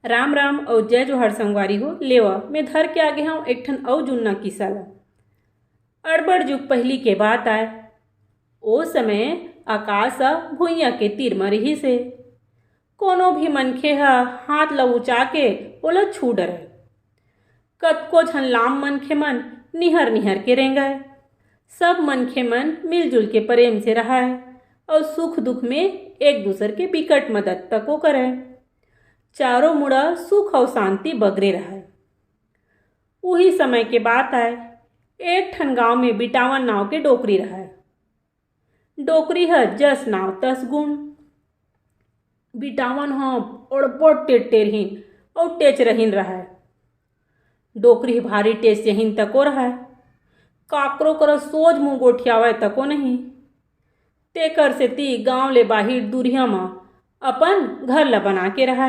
राम राम और जय जोहर संगवारी हो लेवा मैं धर के आगे हूँ एक ठन अउ जुन्ना किस्सा ला। अड़बड़ जुग पहली के बात आए। ओ समय आकाश भुइयां के तीर म रही से कोनो भी मनखे हाथ ल उचा के ओला छू डरय। कतको झन लाम मनखे मन निहर निहर के रेंगय। सब मनखे मन मिलजुल के प्रेम से रहय और सुख दुख में एक दूसर के बिकट मदद तको करय। चारों मुड़ा सुख और शांति बगरे रहा। उही समय के बात आए। एक ठन गांव में बिटावन नाव के डोकरी रहा। डोकरी जस नाव तस गुण। बिटावन अड़बड़ टेढ़हीन और टेच रहीन रहा। डोकरी भारी टेच यहीन तको रहा। काकरो कर सोच मुँह गोठियावे तको नहीं। तेकर से ती गांव ले बाहिर दूरिया में अपन घर ला बना के रहा।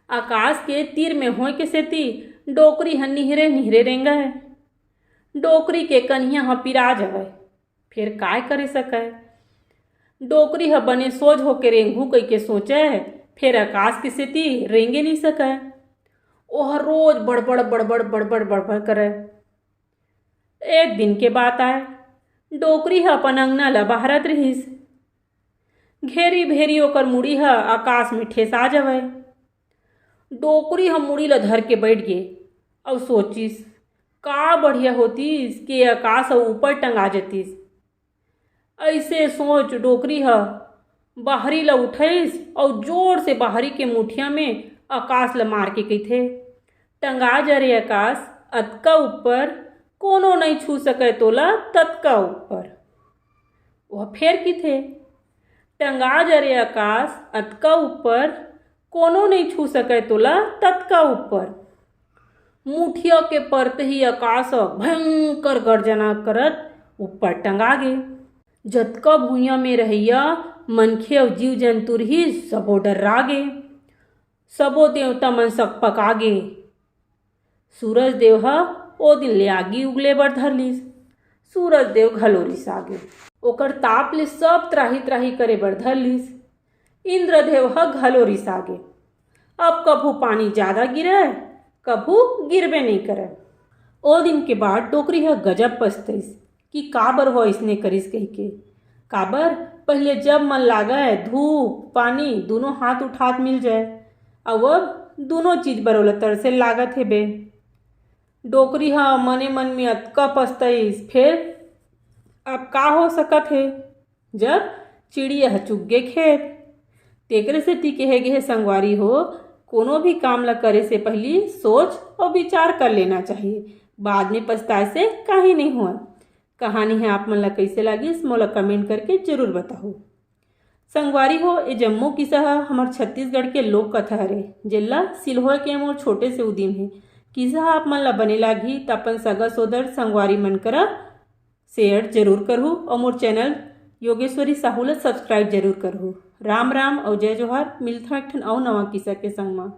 आकाश के तीर में होय के सेती डोकरी निहरे निहरे रेंगा है। डोकरी के कन्हिया पिरा जावय फिर काय करे सकय। डोकरी बने सोच होके रेंगू कई के सोचे फिर आकाश के सेती रेंगे नहीं सकय। ओह रोज बड़बड़ बड़बड़ बड़बड़ बड़बड़ करे। एक दिन के बात आए। डोकरी अपन अंगना ला बहरत रहीस। घेरी भेरी ओकर मुड़ी आकाश में ठेसा जावय। डोकरी मुड़ी ला धर के बैठ गे और सोचिस का बढ़िया होतीस कि आकाश ऊपर टंगा जतीस। ऐसे सोच डोकरी बाहरी ला उठाईस और जोर से बाहरी के मुठिया में आकाश ला मार के कहिथे टंगा जा रे आकाश अतका ऊपर कोनो नहीं छू सके तोला ततका ऊपर। वह फेर की थे टंगा जा रे आकाश अतका ऊपर कोनो नहीं छू सके तोला ततका ऊपर। मुठिया के परते ही आकाश भयंकर गर्जना करत ऊपर टंगा गे। जतका भुइयां में रहिया मनखे और जीव जंतु ही सबो डर्रा गे। सबो देवता मन सकपका गे। सूरज देव ओ दिन ले आगी उगले बर धरलिस। सूरज देव घलो रिसा गे। ओकर ताप ले सब त्राही त्राही करे बर धरलिस। इंद्रदेव घलो रिसा गे। अब कभू पानी ज्यादा गिरे कभू गिरबे नहीं करे। ओ दिन के बाद डोकरी गजब पछतईस कि काबर हो इसने करिस कही के। काबर पहले जब मन लागे धूप पानी दोनों हाथ उठात मिल जाए अब दोनों चीज बरोला तरसे लागत है बे। डोकरी मने मन में अतका पछतईस फिर अब का हो सकत है जब चिड़िया चुग गे खेत। तेकरे से ती कहे गे संगवारी हो कोनो भी काम ला करे से पहले सोच और विचार कर लेना चाहिए। बाद में पछताए से काहे नहीं हुआ। कहानी है आप मन ला कैसे लगी मोला कमेंट करके जरूर बताओ। संगवारी हो ये जम्मो किस्सा हमार छत्तीसगढ़ के लोक कथा हरे जेला सिलहोय के मोर छोटे से उदिम है। किस्सा आप मन ला बने लागी त अपन सगा सोदर संगवारी मन करा शेयर जरूर करूँ और मोर चैनल योगेश्वरी साहू ला सब्सक्राइब जरूर करूँ। राम राम और जय जोहर। मिलता एक ठन अउ नवा किस्सा के संग में।